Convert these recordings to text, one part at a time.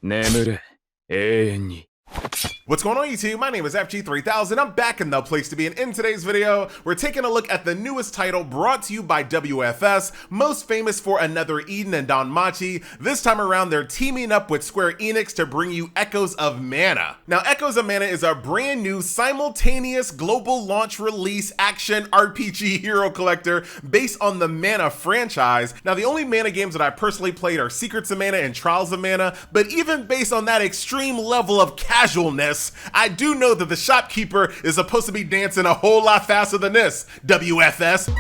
眠れ、永遠に。 What's going on YouTube? My name is FG3000. I'm back in the place to be, and in today's video, we're taking a look at the newest title brought to you by WFS, most famous for Another Eden and Danmachi. This time around, they're teaming up with Square Enix to bring you Echoes of Mana. Now, Echoes of Mana is a brand new simultaneous global launch release action RPG hero collector based on the Mana franchise. Now, the only Mana games that I personally played are Secrets of Mana and Trials of Mana, but even based on that extreme level of casualness, I do know that the shopkeeper is supposed to be dancing a whole lot faster than this, WFS.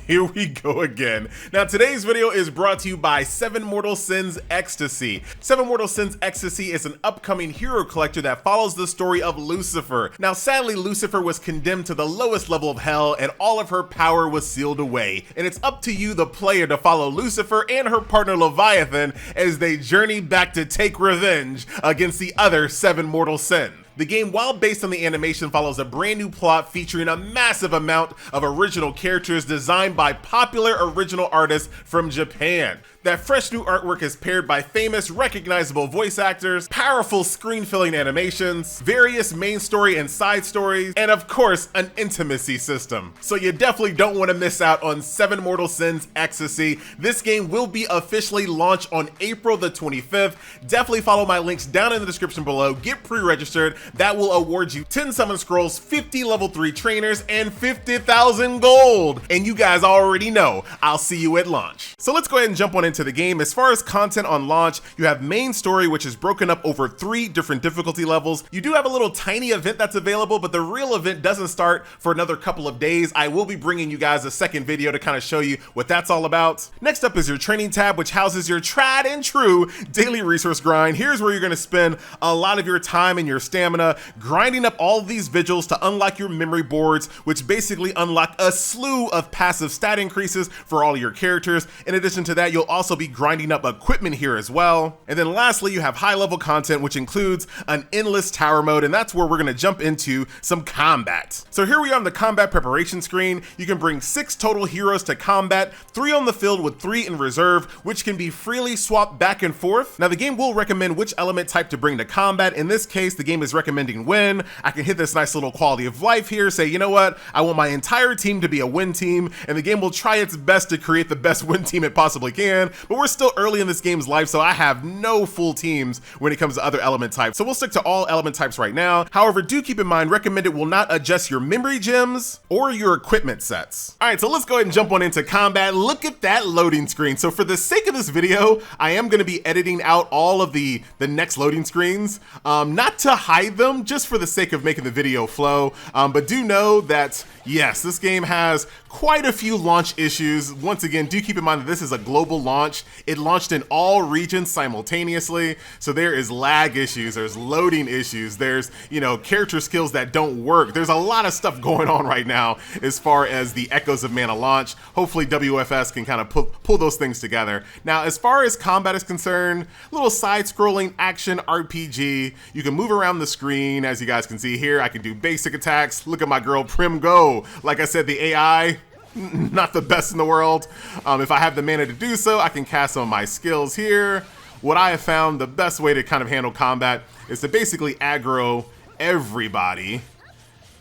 Here we go again. Now today's video is brought to you by Seven Mortal Sins Ecstasy. Seven Mortal Sins Ecstasy is an upcoming hero collector that follows the story of Lucifer. Now sadly, Lucifer was condemned to the lowest level of hell and all of her power was sealed away. And it's up to you, the player, to follow Lucifer and her partner Leviathan as they journey back to take revenge against the other seven mortal sins. The game, while based on the animation, follows a brand new plot featuring a massive amount of original characters designed by popular original artists from Japan. That fresh new artwork is paired by famous, recognizable voice actors, powerful screen-filling animations, various main story and side stories, and of course, an intimacy system. So you definitely don't want to miss out on Seven Mortal Sins Ecstasy. This game will be officially launched on April the 25th. Definitely follow my links down in the description below. Get pre-registered. That will award you 10 summon scrolls, 50 level 3 trainers, and 50,000 gold. And you guys already know, I'll see you at launch. So let's go ahead and jump on into the game. As far as content on launch, you have main story, which is broken up over 3 different difficulty levels. You do have a little tiny event that's available, but the real event doesn't start for another couple of days. I will be bringing you guys a second video to kind of show you what that's all about. Next up is your training tab, which houses your tried and true daily resource grind. Here's where you're going to spend a lot of your time and your stamina grinding up all of these vigils to unlock your memory boards, which basically unlock a slew of passive stat increases for all of your characters. In addition to that, you'll also be grinding up equipment here as well. And then lastly, you have high level content, which includes an endless tower mode, and that's where we're going to jump into some combat. So here we are on the combat preparation screen. You can bring 6 total heroes to combat, 3 on the field with 3 in reserve, which can be freely swapped back and forth. Now the game will recommend which element type to bring to combat. In this case, the game is recommending win. I can hit this nice little quality of life here, say, you know what, I want my entire team to be a win team, and the game will try its best to create the best win team it possibly can, but we're still early in this game's life, so I have no full teams when it comes to other element types. So we'll stick to all element types right now. However, do keep in mind, recommended will not adjust your memory gems or your equipment sets. All right, so let's go ahead and jump on into combat. Look at that loading screen. So for the sake of this video, I am going to be editing out all of the next loading screens, not to hide them, just for the sake of making the video flow, but do know that yes, this game has quite a few launch issues. Once again, do keep in mind that this is a global launch. It launched in all regions simultaneously, so there is lag issues, there's loading issues, there's, you know, character skills that don't work. There's a lot of stuff going on right now as far as the Echoes of Mana launch. Hopefully WFS can kind of pull those things together. Now, as far as combat is concerned, little side-scrolling action RPG. You can move around the screen, as you guys can see here. I can do basic attacks. Look at my girl Prim go. Like I said, the AI, not the best in the world. If I have the mana to do so, I can cast some of my skills here. What I have found the best way to kind of handle combat is to basically aggro everybody.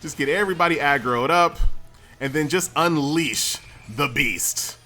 Just get everybody aggroed up and then just unleash the beast.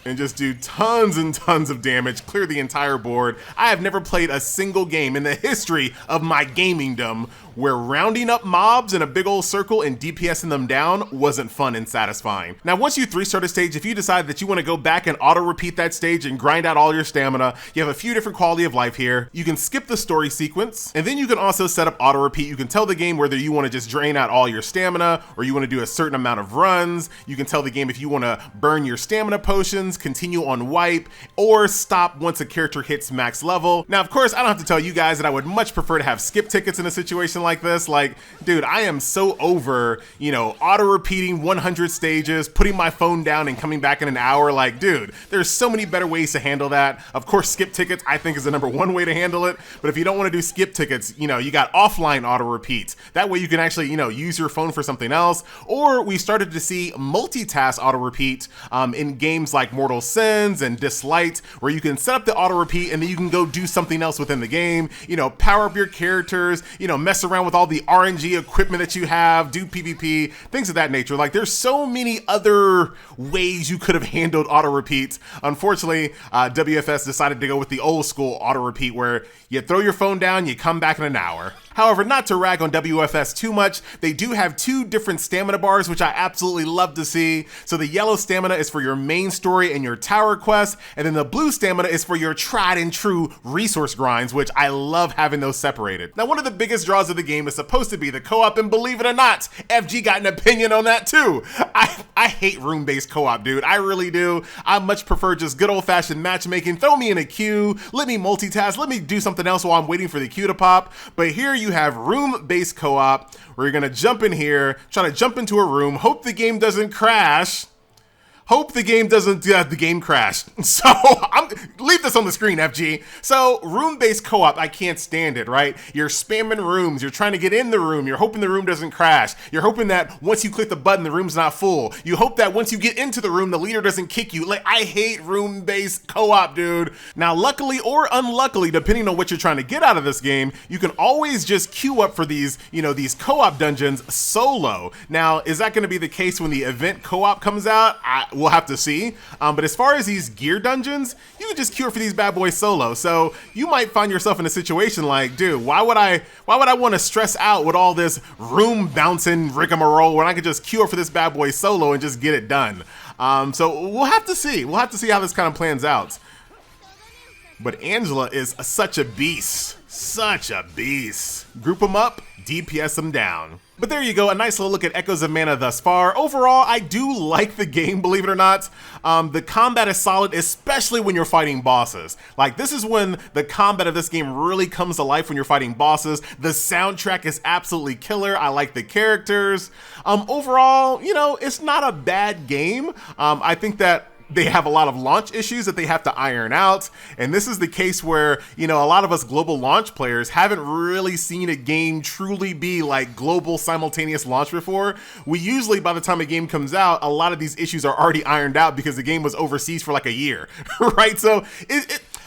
And just do tons and tons of damage, clear the entire board. I have never played a single game in the history of my gamingdom where rounding up mobs in a big old circle and DPSing them down wasn't fun and satisfying. Now, once you 3-star a stage, if you decide that you want to go back and auto-repeat that stage and grind out all your stamina, you have a few different quality of life here. You can skip the story sequence, and then you can also set up auto-repeat. You can tell the game whether you want to just drain out all your stamina or you want to do a certain amount of runs. You can tell the game if you want to burn your stamina potions, continue on wipe, or stop once a character hits max level. Now, of course, I don't have to tell you guys that I would much prefer to have skip tickets in a situation situation like this, like, dude, I am so over, you know, auto repeating 100 stages, putting my phone down and coming back in an hour. Like, dude, there's so many better ways to handle that. Of course, skip tickets, I think, is the #1 way to handle it. But if you don't want to do skip tickets, you know, you got offline auto repeats. That way you can actually, you know, use your phone for something else. Or we started to see multitask auto repeat in games like Mortal Sins and Dislight, where you can set up the auto repeat and then you can go do something else within the game, you know, power up your characters, you know, mess around with all the RNG equipment that you have, do PvP, things of that nature. Like, there's so many other ways you could have handled auto repeats. Unfortunately, WFS decided to go with the old school auto repeat where you throw your phone down, you come back in an hour. However, not to rag on WFS too much, they do have 2 different stamina bars, which I absolutely love to see. So the yellow stamina is for your main story and your tower quest, and then the blue stamina is for your tried and true resource grinds, which I love having those separated. Now, one of the biggest draws of the game is supposed to be the co-op, and believe it or not, FG got an opinion on that too. I hate room-based co-op, dude. I really do. I much prefer just good old-fashioned matchmaking. Throw me in a queue, let me multitask, let me do something else while I'm waiting for the queue to pop. But here you have room-based co-op where you're gonna jump in here, try to jump into a room, hope the game doesn't crash. Hope the game doesn't, the game crashed. So leave this on the screen, FG. So room-based co-op, I can't stand it, right? You're spamming rooms, you're trying to get in the room, you're hoping the room doesn't crash. You're hoping that once you click the button, the room's not full. You hope that once you get into the room, the leader doesn't kick you. Like, I hate room-based co-op, dude. Now, luckily or unluckily, depending on what you're trying to get out of this game, you can always just queue up for these, you know, these co-op dungeons solo. Now, is that gonna be the case when the event co-op comes out? We'll have to see. But as far as these gear dungeons, you can just queue for these bad boys solo. So you might find yourself in a situation like, dude, why would I want to stress out with all this room bouncing rigmarole when I could just queue for this bad boy solo and just get it done? So we'll have to see. We'll have to see how this kind of plans out. But Angela is such a beast. Such a beast. Group them up, DPS them down. But there you go, a nice little look at Echoes of Mana thus far. Overall, I do like the game, believe it or not. The combat is solid, especially when you're fighting bosses. Like, this is when the combat of this game really comes to life when you're fighting bosses. The soundtrack is absolutely killer. I like the characters. Overall, you know, it's not a bad game. I think that they have a lot of launch issues that they have to iron out. And this is the case where, you know, a lot of us global launch players haven't really seen a game truly be like global simultaneous launch before. We usually, by the time a game comes out, a lot of these issues are already ironed out because the game was overseas for like a year, right? So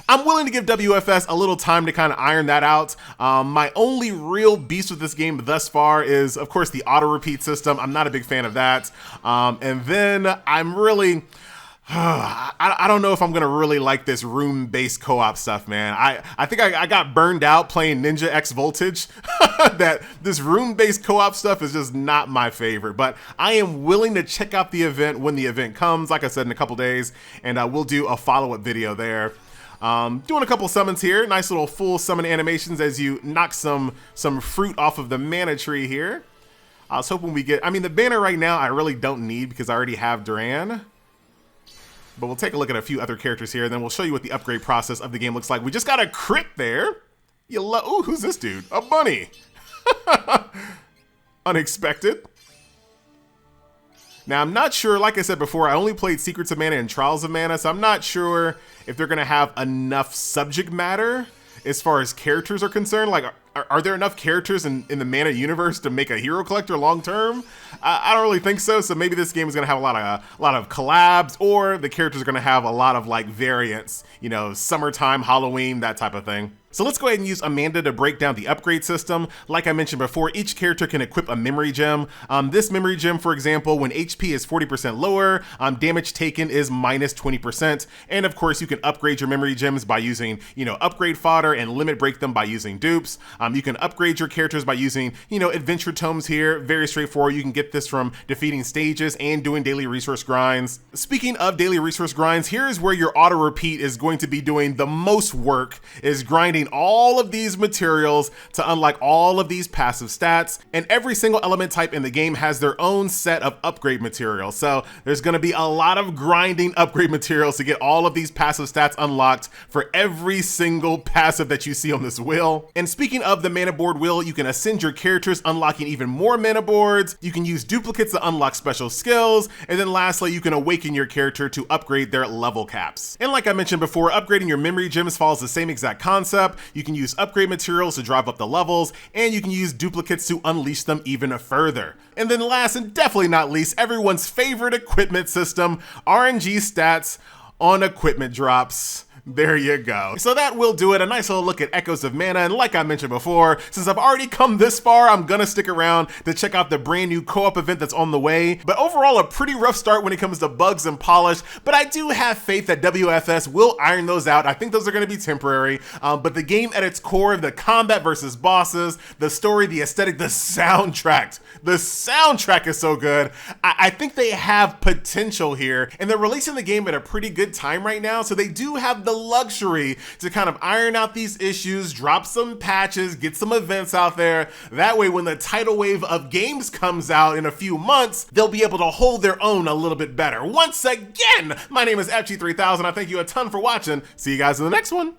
I'm willing to give WFS a little time to kind of iron that out. My only real beast with this game thus far is, of course, the auto repeat system. I'm not a big fan of that. And then I'm really, I don't know if I'm gonna really like this room-based co-op stuff, man. I think I got burned out playing Ninja X Voltage. That this room-based co-op stuff is just not my favorite, but I am willing to check out the event when the event comes, like I said, in a couple days, and we'll do a follow-up video there. Doing a couple summons here, nice little full summon animations as you knock some fruit off of the mana tree here. I was hoping we get, I mean, the banner right now I really don't need because I already have Duran. But we'll take a look at a few other characters here, and then we'll show you what the upgrade process of the game looks like. We just got a crit there. Ooh, who's this dude? A bunny. Unexpected. Now, I'm not sure, like I said before, I only played Secrets of Mana and Trials of Mana, so I'm not sure if they're going to have enough subject matter as far as characters are concerned. Like, are there enough characters in the Mana universe to make a hero collector long term? I don't really think so. So maybe this game is gonna have a lot of collabs, or the characters are gonna have a lot of like variants. You know, summertime, Halloween, that type of thing. So let's go ahead and use Amanda to break down the upgrade system. Like I mentioned before, each character can equip a memory gem. This memory gem, for example, when HP is 40% lower, damage taken is minus 20%. And of course, you can upgrade your memory gems by using, you know, upgrade fodder, and limit break them by using dupes. You can upgrade your characters by using, you know, adventure tomes here. Very straightforward. You can get this from defeating stages and doing daily resource grinds. Speaking of daily resource grinds, here is where your auto repeat is going to be doing the most work, is grinding using all of these materials to unlock all of these passive stats, and every single element type in the game has their own set of upgrade materials. So there's going to be a lot of grinding upgrade materials to get all of these passive stats unlocked for every single passive that you see on this wheel. And speaking of the mana board wheel, you can ascend your characters, unlocking even more mana boards. You can use duplicates to unlock special skills, and then lastly, you can awaken your character to upgrade their level caps. And like I mentioned before, upgrading your memory gems follows the same exact concept. You can use upgrade materials to drive up the levels, and you can use duplicates to unleash them even further. And then last and definitely not least, everyone's favorite equipment system, RNG stats on equipment drops. There you go. So that will do it. A nice little look at Echoes of Mana. And like I mentioned before, since I've already come this far, I'm gonna stick around to check out the brand new co-op event that's on the way. But overall, a pretty rough start when it comes to bugs and polish. But I do have faith that WFS will iron those out. I think those are gonna be temporary. But the game at its core, the combat versus bosses, the story, the aesthetic, the soundtrack. The soundtrack is so good. I think they have potential here. And they're releasing the game at a pretty good time right now. So they do have the luxury to kind of iron out these issues, drop some patches, get some events out there. That way, when the tidal wave of games comes out in a few months, they'll be able to hold their own a little bit better. Once again, my name is FG3000. I thank you a ton for watching. See you guys in the next one.